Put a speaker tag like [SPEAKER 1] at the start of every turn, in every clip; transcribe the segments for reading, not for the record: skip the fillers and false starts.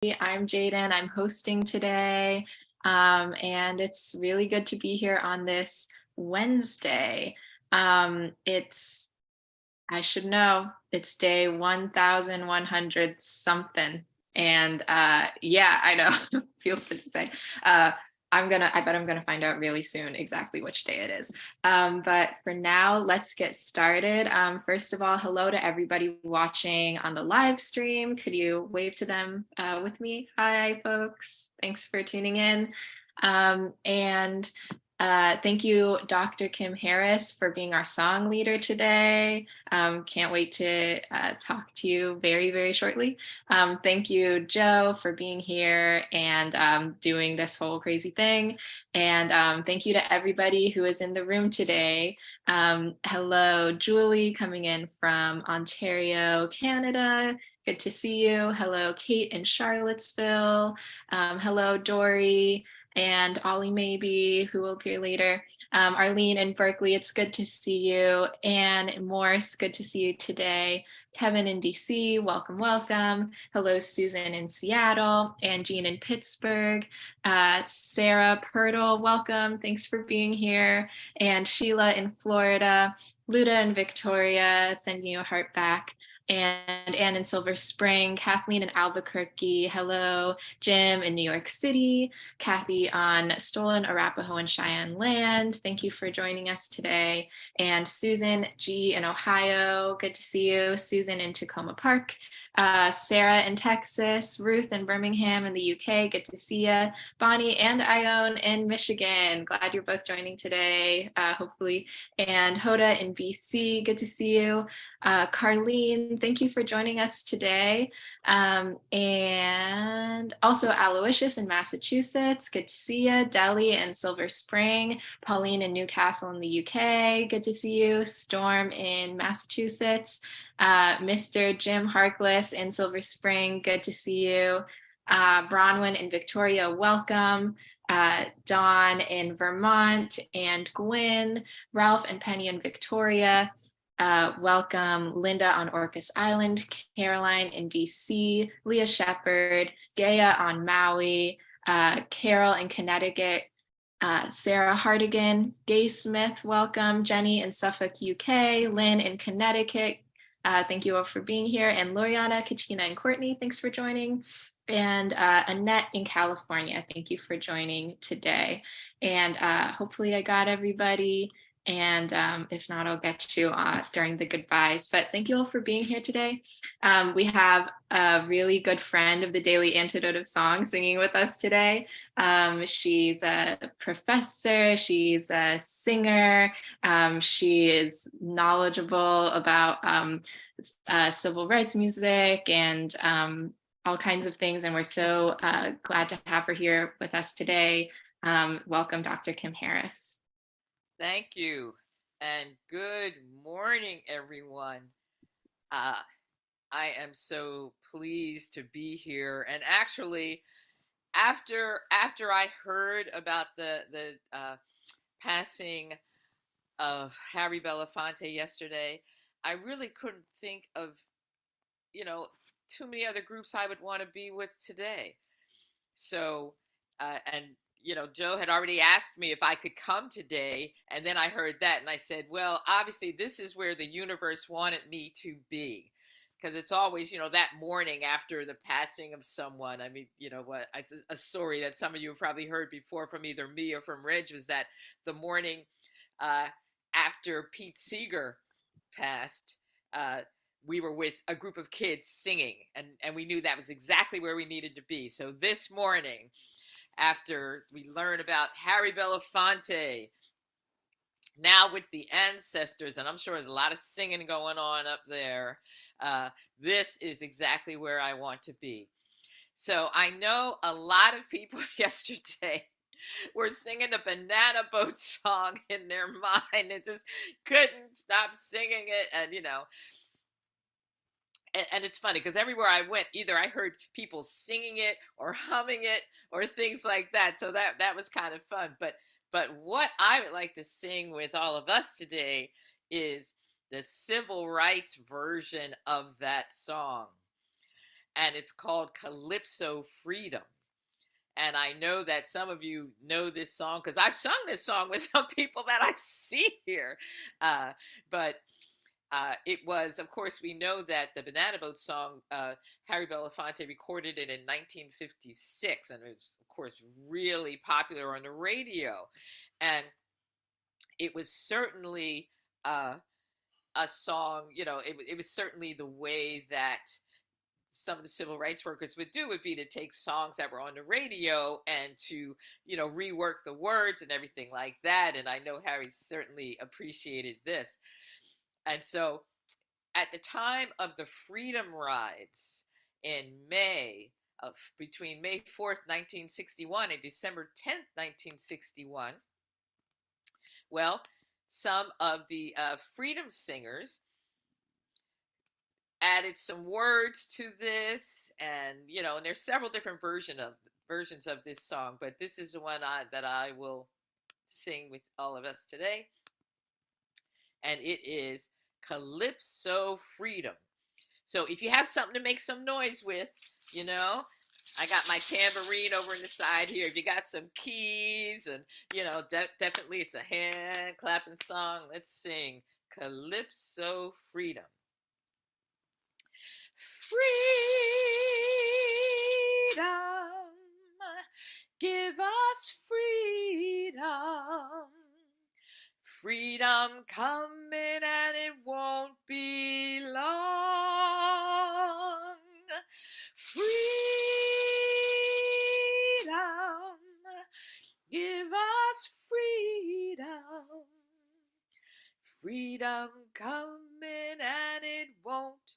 [SPEAKER 1] I'm Jaden. I'm hosting today, and it's really good to be here on this Wednesday. I should know, it's day 1100 something. And yeah, I know, feels good to say. Uh, I bet I'm gonna find out really soon exactly which day it is. But for now, let's get started. First of all, hello to everybody watching on the live stream. Could you wave to them with me? Hi, folks. Thanks for tuning in. And Thank you, Dr. Kim Harris, for being our song leader today. Can't wait to talk to you very, very shortly. Thank you, Joe, for being here and doing this whole crazy thing. And thank you to everybody who is in the room today. Hello, Julie, coming in from Ontario, Canada. Good to see you. Hello, Kate in Charlottesville. Hello, Dory and Ollie maybe, who will appear later. Arlene in Berkeley, it's good to see you. Anne in Morse, good to see you today. Kevin in DC, welcome, welcome. Hello, Susan in Seattle, and Jean in Pittsburgh. Sarah Purtle, welcome, thanks for being here. And Sheila in Florida, Luda and Victoria, sending you a heart back. And Anne in Silver Spring, Kathleen in Albuquerque, hello, Jim in New York City, Kathy on Stolen Arapaho and Cheyenne land. Thank you for joining us today. And Susan G in Ohio, good to see you. Susan in Tacoma Park. Sarah in Texas, Ruth in Birmingham in the UK, good to see you. Bonnie and Ione in Michigan, glad you're both joining today, hopefully. And Hoda in BC, good to see you. Carlene, thank you for joining us today. And also Aloysius in Massachusetts, good to see you. Deli in Silver Spring, Pauline in Newcastle in the UK, good to see you. Storm in Massachusetts, Mr. Jim Harkless in Silver Spring, good to see you. Bronwyn in Victoria, welcome. Dawn in Vermont, and Gwyn, Ralph and Penny in Victoria. Welcome Linda on Orcas Island, Caroline in DC, Leah Shepherd, Gaia on Maui, Carol in Connecticut, Sarah Hardigan, Gay Smith, welcome, Jenny in Suffolk, UK, Lynn in Connecticut, thank you all for being here, and Loriana, Katrina, and Courtney, thanks for joining. And Annette in California, thank you for joining today. And hopefully I got everybody. And if not, I'll get you during the goodbyes. But thank you all for being here today. We have a really good friend of the Daily Antidote of Song singing with us today. She's a professor, she's a singer, she is knowledgeable about civil rights music and all kinds of things. And we're so glad to have her here with us today. Welcome, Dr. Kim Harris.
[SPEAKER 2] Thank you, and good morning, everyone. I am so pleased to be here, and actually, after I heard about the passing of Harry Belafonte yesterday, I really couldn't think of too many other groups I would want to be with today. So, and Joe had already asked me if I could come today, and then I heard that, and I said, well, obviously, this is where the universe wanted me to be, because it's always, that morning after the passing of someone. I mean, a story that some of you have probably heard before from either me or from Reg was that the morning after Pete Seeger passed, we were with a group of kids singing, and we knew that was exactly where we needed to be. So this morning, after we learn about Harry Belafonte, now with the ancestors, and I'm sure there's a lot of singing going on up there, this is exactly where I want to be. So I know a lot of people yesterday were singing the Banana Boat song in their mind and just couldn't stop singing it, and and it's funny because everywhere I went, either I heard people singing it or humming it or things like that. So that was kind of fun. But what I would like to sing with all of us today is the civil rights version of that song. and it's called Calypso Freedom. And I know that some of you know this song because I've sung this song with some people that I see here. But it was, of course, we know that the Banana Boat song, Harry Belafonte recorded it in 1956, and it was, of course, really popular on the radio. And it was certainly a song, it was certainly the way that some of the civil rights workers would be to take songs that were on the radio and to, rework the words and everything like that. And I know Harry certainly appreciated this. And so at the time of the Freedom Rides in between May 4th, 1961 and December 10th, 1961, well, some of the freedom singers added some words to this, and and there's several different versions of this song, but this is the one that I will sing with all of us today, and it is Calypso Freedom. So if you have something to make some noise with, I got my tambourine over on the side here. If you got some keys, and definitely it's a hand clapping song. Let's sing Calypso Freedom. Freedom, give us freedom. Freedom coming and it won't be long. Freedom, give us freedom. Freedom coming and it won't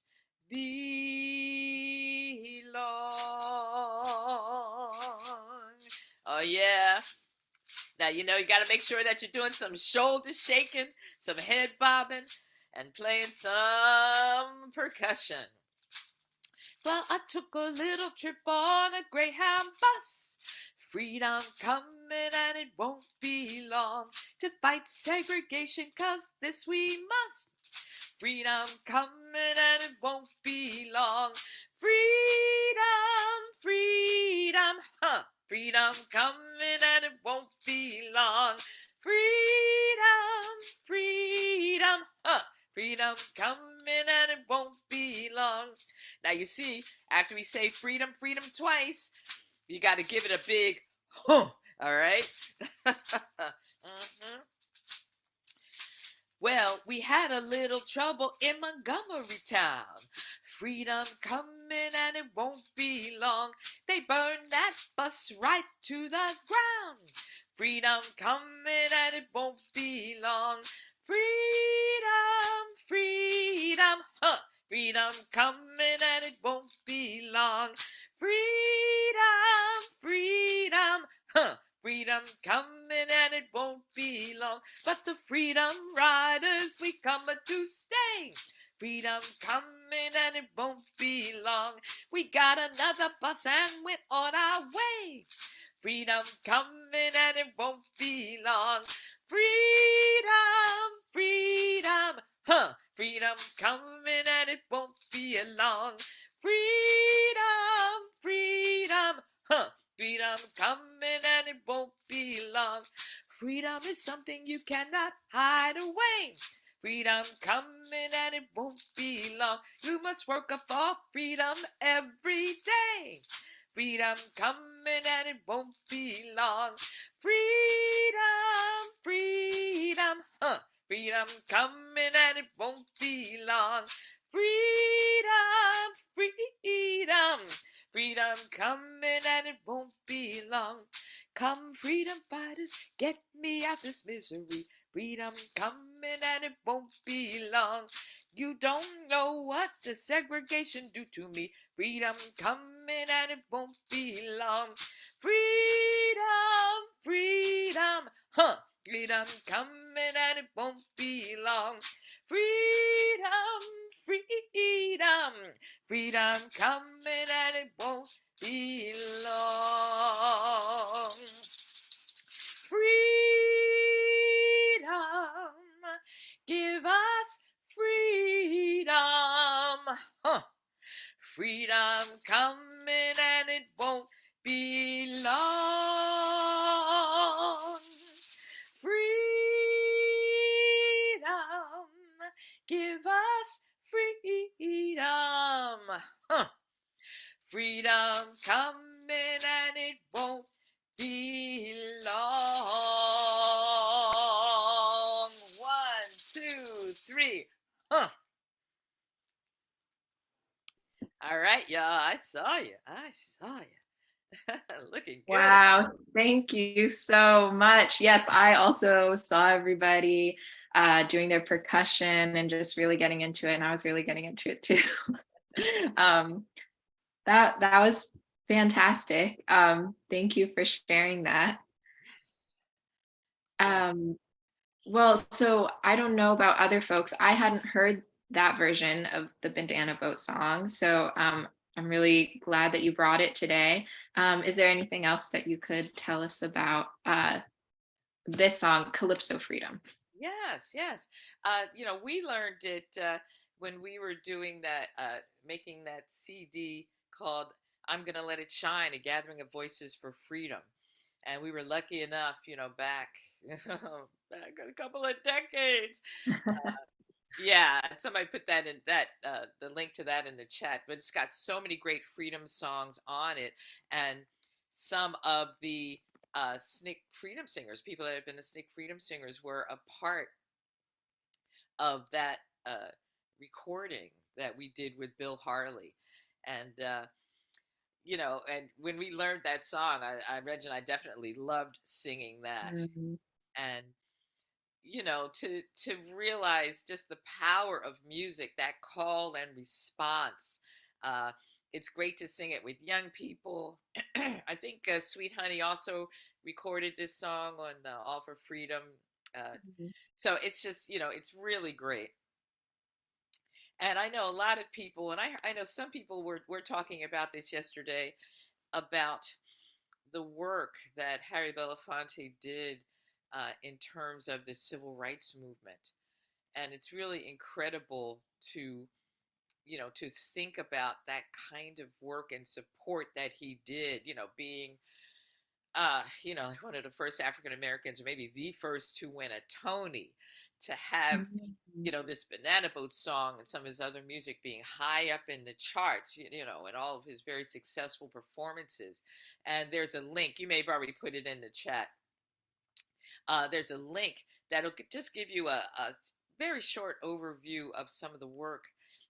[SPEAKER 2] be long. Oh yeah. Now you got to make sure that you're doing some shoulder shaking, some head bobbing, and playing some percussion. Well, I took a little trip on a Greyhound bus. Freedom coming and it won't be long. To fight segregation, 'cause this we must. Freedom coming and it won't be long. Freedom, freedom, Freedom coming and it won't be long. Freedom, freedom, Freedom coming and it won't be long. Now you see, after we say freedom, freedom twice, you got to give it a big huh, all right? Mm-hmm. Well, we had a little trouble in Montgomery town. Freedom coming and it won't be long. They burned that bus right to the ground. Freedom coming and it won't be long. Freedom, freedom, Freedom coming and it won't be long. Freedom, freedom, Freedom coming and it won't be long. But the freedom riders, we come to stay. Freedom coming and it won't be long. We got another bus and went on our way. Freedom coming and it won't be long. Freedom, freedom, Freedom coming and it won't be long. Freedom, freedom, Freedom coming and it won't be long. Freedom is something you cannot hide away. Freedom coming and it won't be long. You must work for freedom every day. Freedom coming and it won't be long. Freedom, freedom, Freedom coming and it won't be long. Freedom, freedom, Freedom coming and it won't be long. Come, freedom fighters, get me out this misery. Freedom coming and it won't be long. You don't know what the segregation do to me. Freedom coming and it won't be long. Freedom, freedom, Freedom coming and it won't be long. Freedom, freedom, Freedom coming and it won't be long. Freedom, give us freedom. Freedom coming and it won't be long. 1, 2, 3. Huh. All right, y'all. I saw you. I saw you. Looking good.
[SPEAKER 1] Wow, thank you so much. Yes, I also saw everybody doing their percussion and just really getting into it, and I was really getting into it too. um, that was fantastic. Thank you for sharing that.
[SPEAKER 2] Yes. Yes.
[SPEAKER 1] Um, well, so I don't know about other folks. I hadn't heard that version of the Bandana Boat song, so I'm really glad that you brought it today. Is there anything else that you could tell us about this song, Calypso Freedom?
[SPEAKER 2] Yes, yes. We learned it when we were doing that, making that CD called "I'm Gonna Let It Shine: A Gathering of Voices for Freedom," and we were lucky enough, back back a couple of decades. Yeah, and somebody put that in that the link to that in the chat, but it's got so many great freedom songs on it, and some of the SNCC freedom singers, people that have been the SNCC freedom singers, were a part of that recording that we did with Bill Harley, and and when we learned that song, Reggie and I definitely loved singing that,
[SPEAKER 1] Mhm.
[SPEAKER 2] and to realize just the power of music, that call and response. uh it's great to sing it with young people. I think Sweet Honey also recorded this song on All for Freedom. uh
[SPEAKER 1] Mhm.
[SPEAKER 2] so it's just, it's really great. And I know a lot of people, and I know some people were talking about this yesterday, about the work that Harry Belafonte did in terms of the civil rights movement. And it's really incredible to to think about that kind of work and support that he did, being one of the first African Americans, or maybe the first to win a Tony, to have
[SPEAKER 1] Mhm.
[SPEAKER 2] this Banana Boat song and some of his other music being high up in the charts, and all of his very successful performances. And there's a link, you may have already put it in the chat. There's a link that'll just give you a very short overview of some of the work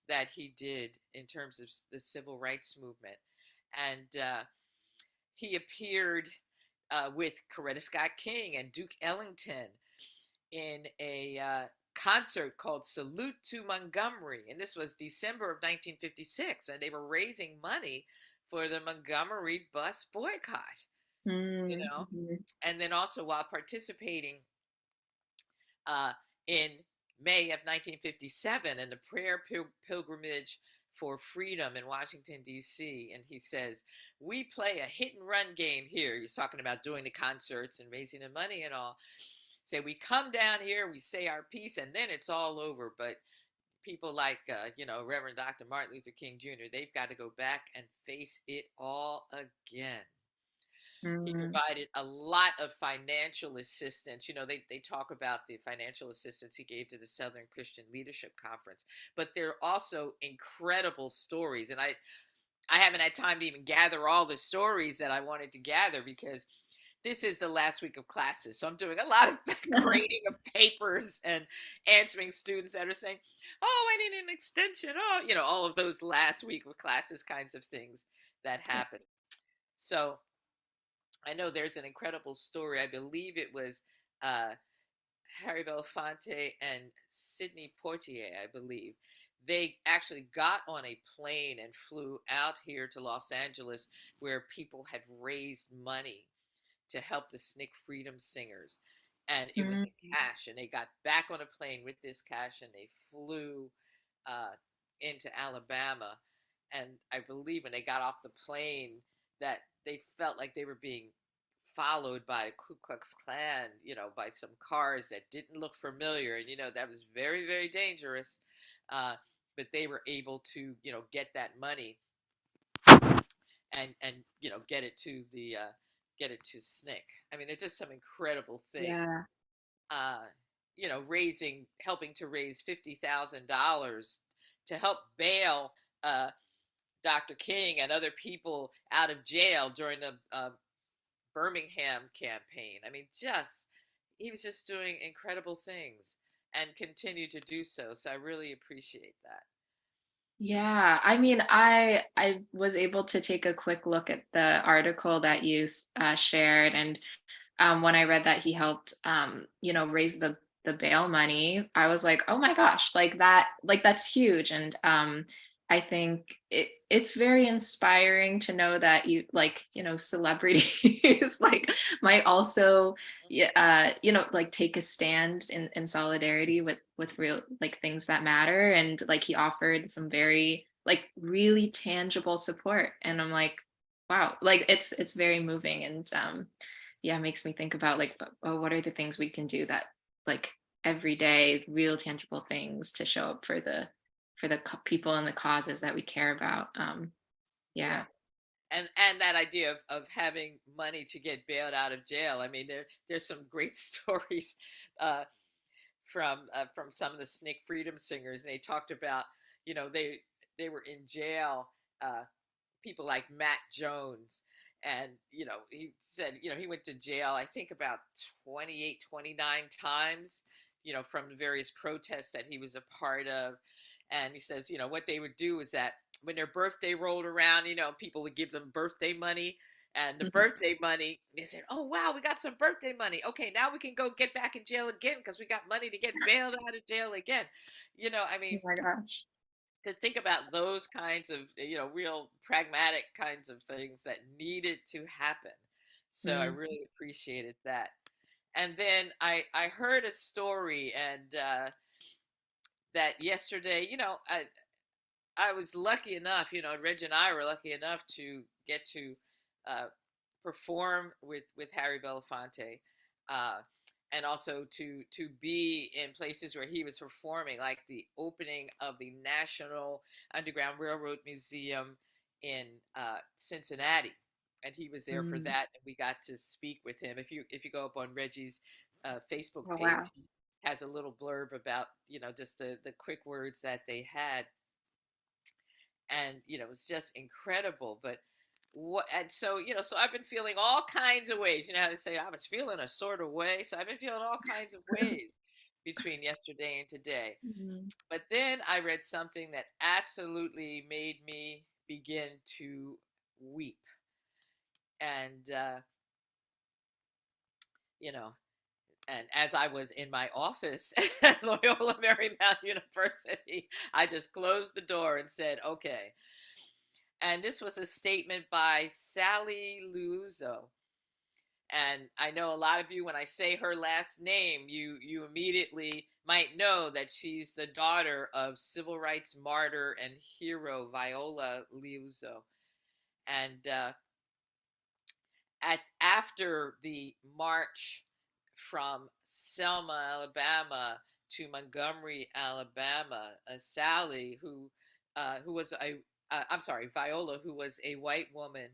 [SPEAKER 2] that he did in terms of the civil rights movement. And he appeared with Coretta Scott King and Duke Ellington in a concert called Salute to Montgomery. And this was December of 1956. And they were raising money for the Montgomery bus boycott, you know.
[SPEAKER 1] Mhm.
[SPEAKER 2] And then also, while participating uh, in May of 1957 in the prayer pilgrimage for freedom in Washington, D.C. And he says, "We play a hit and run game here." He's talking about doing the concerts and raising the money and all. Say, we come down here, we say our piece, and then it's all over. But people like, Reverend Dr. Martin Luther King Jr., they've got to go back and face it all again. He
[SPEAKER 1] Mhm.
[SPEAKER 2] provided a lot of financial assistance. They talk about the financial assistance he gave to the Southern Christian Leadership Conference, but there are also incredible stories. And I haven't had time to even gather all the stories that I wanted to gather, because this is the last week of classes. So I'm doing a lot of grading of papers and answering students that are saying, "Oh, I need an extension." Oh, all of those last week of classes kinds of things that happen. So I know there's an incredible story. I believe it was uh, Harry Belafonte and Sidney Poitier, I believe. They actually got on a plane and flew out here to Los Angeles, where people had raised money to help the SNCC Freedom Singers. And it was in
[SPEAKER 1] Mhm.
[SPEAKER 2] cash. And they got back on a plane with this cash, and they flew uh, into Alabama. And I believe when they got off the plane, that they felt like they were being followed by a Ku Klux Klan, by some cars that didn't look familiar. And, that was very, very dangerous. Uh, but they were able to, get that money and get it to SNCC. I mean, they're just some incredible things.
[SPEAKER 1] Yeah.
[SPEAKER 2] Uh, helping to raise $50,000 to help bail Dr. King and other people out of jail during the Birmingham campaign. I mean, just he was just doing incredible things and continued to do so. So I really appreciate that.
[SPEAKER 1] Yeah, I mean, I was able to take a quick look at the article that you shared, and when I read that he helped, raise the bail money, I was like, oh my gosh, like that's huge. And I think it's very inspiring to know that celebrities like might also, yeah, like take a stand in solidarity with real like things that matter. And like he offered some very like really tangible support, and I'm like, wow, like it's very moving. And yeah, it makes me think about like, oh, what are the things we can do that like everyday, real, tangible things to show up for the people and the causes that we care about.
[SPEAKER 2] Yeah.
[SPEAKER 1] Yeah.
[SPEAKER 2] And that idea of having money to get bailed out of jail. I mean, there's some great stories uh, from some of the Snick Freedom singers, and they talked about, they were in jail, people like Matt Jones, and he said, he went to jail, I think about 28, 29 times, from the various protests that he was a part of. And he says, what they would do is that when their birthday rolled around, people would give them birthday money. And the
[SPEAKER 1] Mhm.
[SPEAKER 2] birthday money, they said, oh, wow, we got some birthday money. Okay, now we can go get back in jail again because we got money to get bailed out of jail again. I
[SPEAKER 1] Oh
[SPEAKER 2] mean,
[SPEAKER 1] my gosh.
[SPEAKER 2] to think about those kinds of, real pragmatic kinds of things that needed to happen. So I
[SPEAKER 1] Mm.
[SPEAKER 2] really appreciated that. And then I heard a story, and that yesterday, I was lucky enough, Reg and I were lucky enough to get to uh, perform with Harry Belafonte, uh, and also to be in places where he was performing, like the opening of the National Underground Railroad Museum in Cincinnati, and he was there for
[SPEAKER 1] Mm.
[SPEAKER 2] that, and we got to speak with him. If you go up on Reggie's Facebook
[SPEAKER 1] Oh
[SPEAKER 2] page,
[SPEAKER 1] wow.
[SPEAKER 2] he has a little blurb about just the quick words that they had, and it was just incredible. But what and so so I've been feeling all kinds of ways. How they say I was feeling a sort of way, so I've been feeling all kinds of ways between yesterday and today.
[SPEAKER 1] Mhm.
[SPEAKER 2] But then I read something that absolutely made me begin to weep. And you know and as I was in my office at Loyola Marymount University, I just closed the door and said, okay. And this was a statement by Sally Luzo. And I know a lot of you, when I say her last name, you immediately might know that she's the daughter of civil rights martyr and hero Viola Liuzzo. And after the march from Selma, Alabama to Montgomery, Alabama, Sally, who was a I'm sorry, Viola, who was a white woman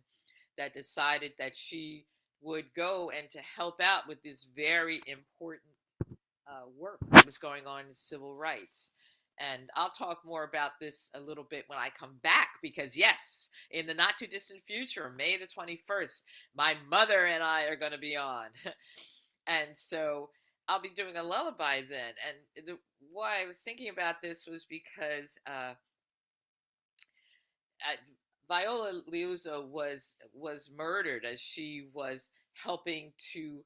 [SPEAKER 2] that decided that she would go and to help out with this very important work that was going on in civil rights. And I'll talk more about this a little bit when I come back, because, yes, in the not too distant future, May the 21st, my mother and I are going to be on. And so I'll be doing a lullaby then. And why I was thinking about this was because uh, Viola Liuzzo was murdered as she was helping to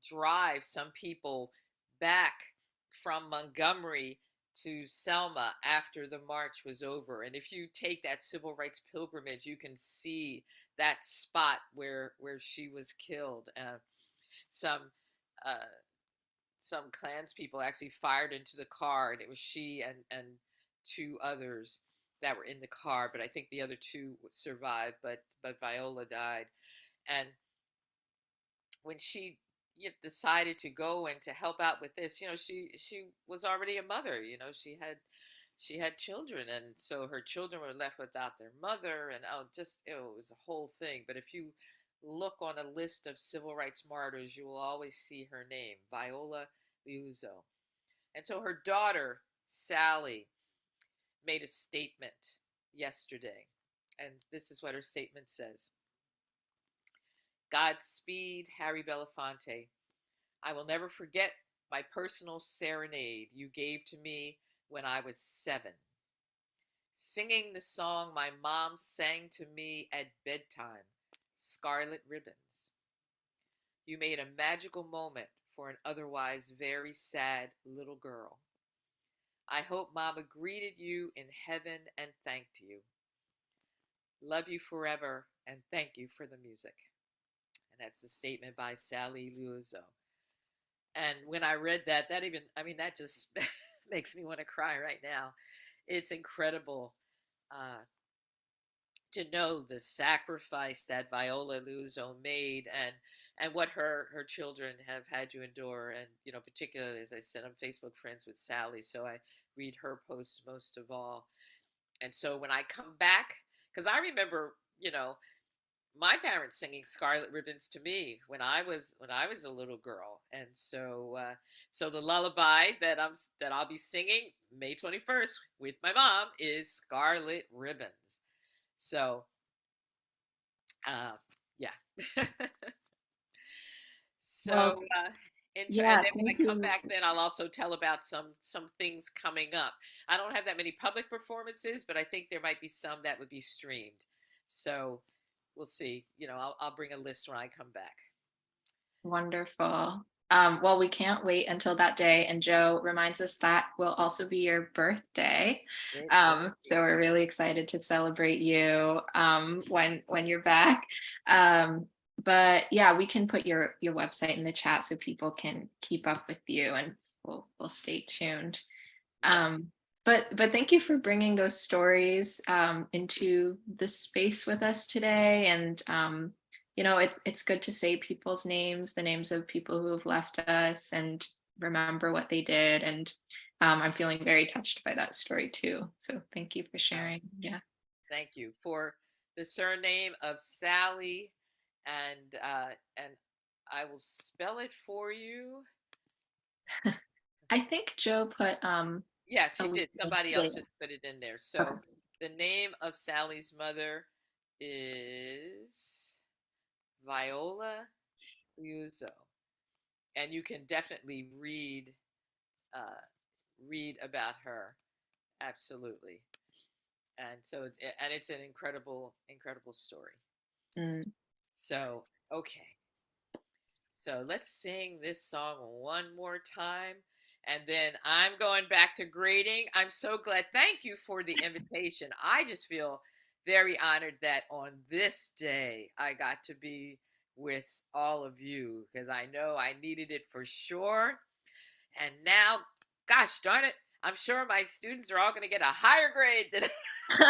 [SPEAKER 2] drive some people back from Montgomery to Selma after the march was over. And if you take that civil rights pilgrimage, you can see that spot where she was killed. Some uh, some Klans people actually fired into the car, and it was she and two others that were in the car. But I think the other two survived, but Viola died. And when she decided to go and to help out with this, she was already a mother. She had children, and so her children were left without their mother, and it was a whole thing. But if you look on a list of civil rights martyrs, you will always see her name, Viola Liuzzo. And so her daughter Sally made a statement yesterday, And this is what her statement says. Godspeed, Harry Belafonte. I will never forget my personal serenade you gave to me when I was 7. Singing the song my mom sang to me at bedtime, Scarlet Ribbons. You made a magical moment for an otherwise very sad little girl. I hope Mama greeted you in heaven and thanked you. Love you forever and thank you for the music. And that's a statement by Sally Luizzo. And when I read that, that just makes me want to cry right now. It's incredible to know the sacrifice that Viola Luizzo made, and what her children have had to endure. And, particularly, as I said, I'm Facebook friends with Sally, so I read her posts most of all. And so when I come back, because I remember, my parents singing Scarlet Ribbons to me when I was a little girl. And so the lullaby that I'll be singing May 21st with my mom is Scarlet Ribbons. So yeah. So
[SPEAKER 1] Well,
[SPEAKER 2] and
[SPEAKER 1] yeah,
[SPEAKER 2] then when I
[SPEAKER 1] thank
[SPEAKER 2] come
[SPEAKER 1] you.
[SPEAKER 2] back, then I'll also tell about some things coming up. I don't have that many public performances, but I think there might be some that would be streamed. So we'll see. I'll bring a list when I come back.
[SPEAKER 1] Wonderful. Well, we can't wait until that day. And Joe reminds us that will also be your birthday.
[SPEAKER 2] It
[SPEAKER 1] So we're really excited to celebrate you when you're back. But yeah, we can put your website in the chat so people can keep up with you, and we'll stay tuned.
[SPEAKER 2] Yeah.
[SPEAKER 1] But thank you for bringing those stories into the space with us today. And it's good to say people's names, the names of people who have left us, and remember what they did. And I'm feeling very touched by that story too. So thank you for sharing. Yeah.
[SPEAKER 2] Thank you for the surname of Sally, and I will spell it for you.
[SPEAKER 1] I think Joe put
[SPEAKER 2] Yes,
[SPEAKER 1] a
[SPEAKER 2] she did. Somebody
[SPEAKER 1] yeah.
[SPEAKER 2] else just put it in there. So
[SPEAKER 1] Okay.
[SPEAKER 2] the name of Sally's mother is Viola Liuzzo, and you can definitely read about her. Absolutely. And so and it's an incredible story.
[SPEAKER 1] Mm.
[SPEAKER 2] So okay, so let's sing this song one more time, and then I'm going back to grading. I'm so glad. Thank you for the invitation. I just feel very honored that on this day I got to be with all of you, because I know I needed it for sure. And now, gosh darn it, I'm sure my students are all going to get a higher grade than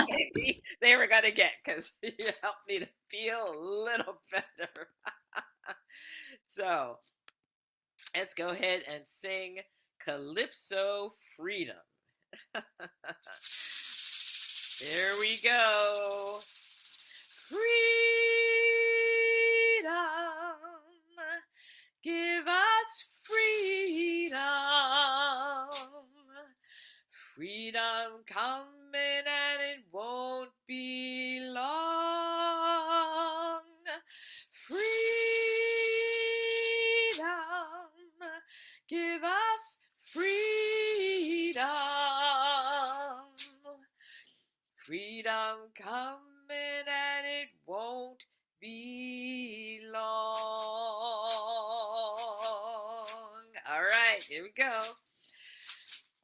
[SPEAKER 2] maybe they were going to get, because you helped me to feel a little better. So let's go ahead and sing Calypso Freedom. Here we go. Freedom, give us freedom. Freedom coming and it won't be long. Freedom, give us freedom. Freedom coming and it won't be long. All right, here we go.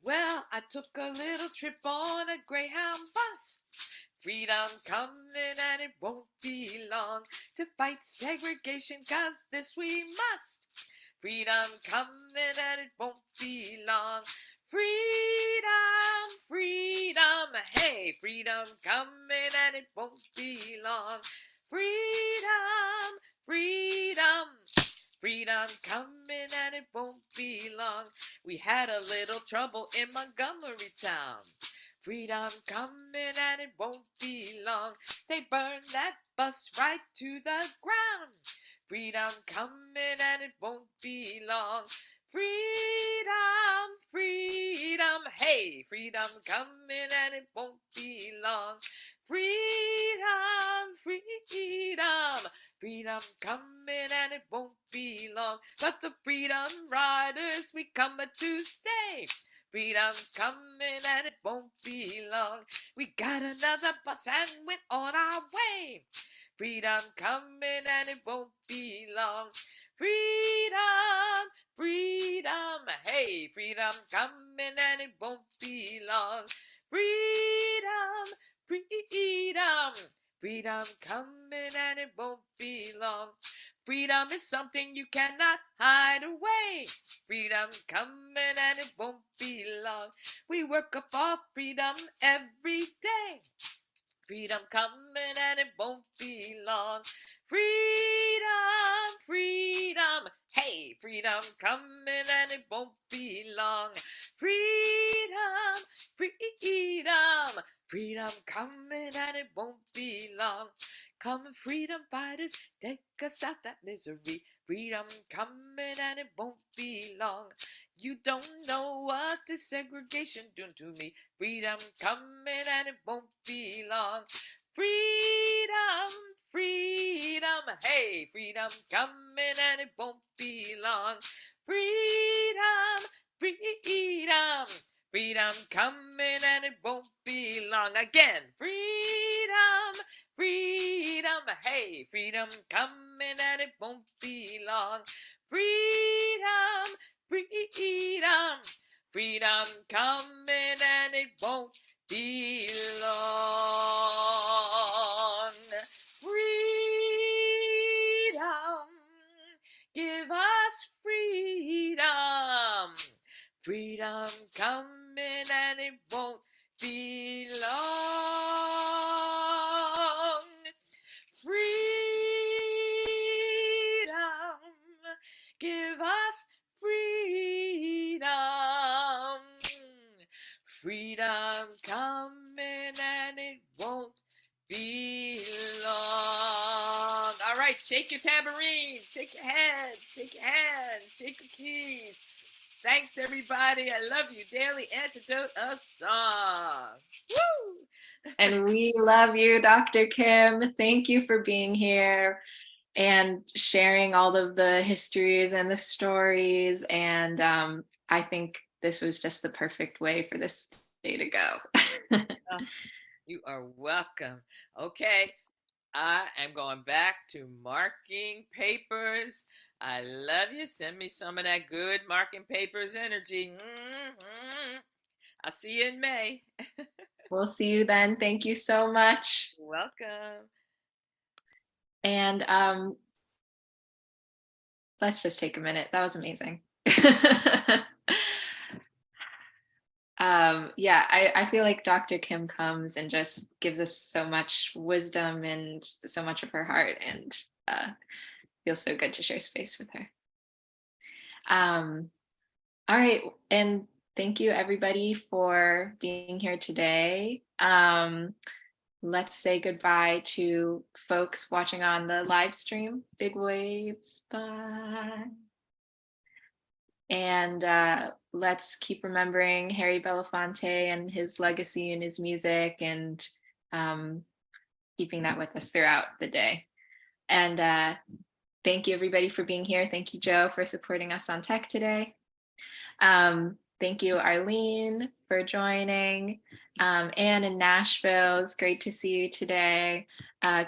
[SPEAKER 2] Well, I took a little trip on a Greyhound bus. Freedom coming and it won't be long, to fight segregation, 'cause this we must. Freedom coming and it won't be long. Freedom, freedom, hey, freedom coming and it won't be long. Freedom, freedom, freedom coming and it won't be long. We had a little trouble in Montgomery town. Freedom coming and it won't be long. They burned that bus right to the ground. Freedom coming and it won't be long. Freedom, freedom, hey, freedom coming and it won't be long. Freedom, freedom, freedom coming and it won't be long. But the freedom riders, we coming to stay. Freedom coming and it won't be long. We got another bus and we're on our way. Freedom coming and it won't be long. Freedom, freedom, hey, freedom coming and it won't be long. Freedom, freedom, freedom coming and it won't be long. Freedom is something you cannot hide away. Freedom coming and it won't be long. We work up for freedom every day. Freedom coming and it won't be long. Freedom, freedom, hey, freedom coming and it won't be long. Freedom, freedom, freedom coming and it won't be long. Come freedom fighters, take us out that misery. Freedom coming and it won't be long. You don't know what this segregation done to me. Freedom coming and it won't be long. Freedom, freedom, hey, freedom coming and it won't be long. Freedom, freedom, freedom coming and it won't be long. Again, freedom, freedom, hey, freedom coming and it won't be long. Freedom, freedom, freedom coming and it won't be long. Freedom, give us freedom. Freedom coming and it won't be long. Freedom, give us freedom. Freedom coming and it won't be long. All right, shake your tambourine, shake your hands, shake your hands, shake your keys. Thanks, everybody. I love you. Daily Antidote of Song. Woo!
[SPEAKER 1] And we love you, Dr. Kim. Thank you for being here and sharing all of the histories and the stories. And I think this was just the perfect way for this day to go.
[SPEAKER 2] Oh, you are welcome. Okay, I am going back to marking papers. I love you. Send me some of that good marking papers energy. I'll see you in May.
[SPEAKER 1] We'll see you then. Thank you so much.
[SPEAKER 2] Welcome.
[SPEAKER 1] And let's just take a minute. That was amazing. Yeah, I feel like Dr. Kim comes and just gives us so much wisdom and so much of her heart, and feels so good to share space with her. All right, and thank you everybody for being here today. Let's say goodbye to folks watching on the live stream. Big waves, bye. And let's keep remembering Harry Belafonte and his legacy and his music, and keeping that with us throughout the day. And thank you everybody for being here. Thank you, Joe, for supporting us on tech today. Thank you, Arlene, for joining. Anne in Nashville, it's great to see you today.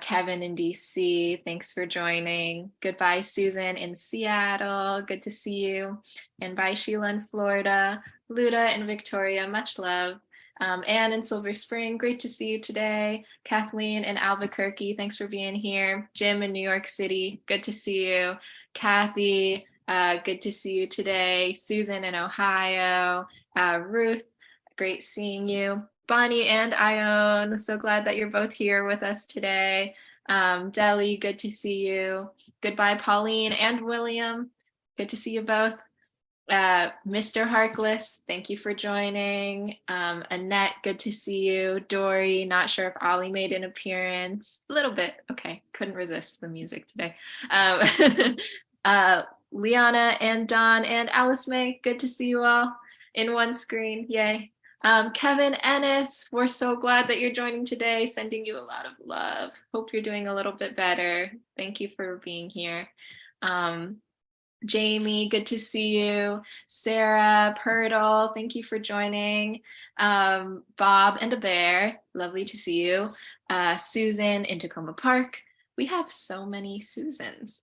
[SPEAKER 1] Kevin in DC, thanks for joining. Goodbye, Susan in Seattle, good to see you. And bye, Sheila in Florida. Luda in Victoria, much love. Anne in Silver Spring, great to see you today. Kathleen in Albuquerque, thanks for being here. Jim in New York City, good to see you. Kathy, good to see you today. Susan in Ohio. Ruth, great seeing you. Bonnie and Ione, so glad that you're both here with us today. Deli, good to see you. Goodbye, Pauline and William. Good to see you both. Mr. Harkless, thank you for joining. Annette, good to see you. Dory, not sure if Ollie made an appearance. A little bit. Okay, couldn't resist the music today. Liana and Don and Alice May, good to see you all in one screen. Yay. Kevin Ennis, we're so glad that you're joining today. Sending you a lot of love. Hope you're doing a little bit better. Thank you for being here. Um, Jamie, good to see you. Sarah, Purtle, thank you for joining. Bob and a Bear, lovely to see you. Susan in Tacoma Park. We have so many Susans.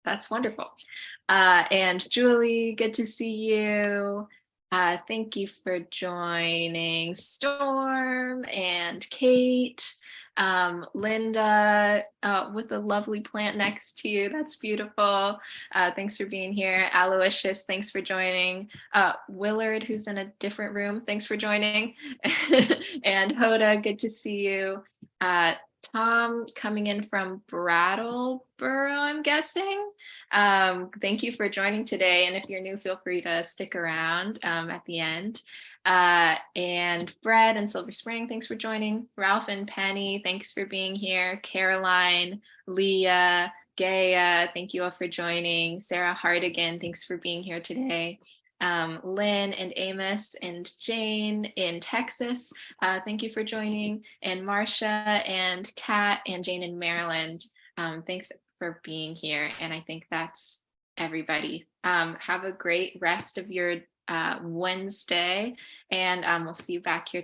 [SPEAKER 1] That's wonderful. And Julie, good to see you. Thank you for joining. Storm and Kate. Linda with a lovely plant next to you. That's beautiful. Thanks for being here. Aloysius, thanks for joining. Willard, who's in a different room, thanks for joining. And Hoda, good to see you. Tom coming in from Brattleboro, I'm guessing. Thank you for joining today. And if you're new, feel free to stick around at the end. And Fred and Silver Spring, thanks for joining. Ralph and Penny, thanks for being here. Caroline, Leah, Gaia, thank you all for joining. Sarah Hardigan, thanks for being here today. Lynn and Amos and Jane in Texas, thank you for joining. And Marcia and Kat and Jane in Maryland, thanks for being here. And I think that's everybody. Have a great rest of your Wednesday, and we'll see you back here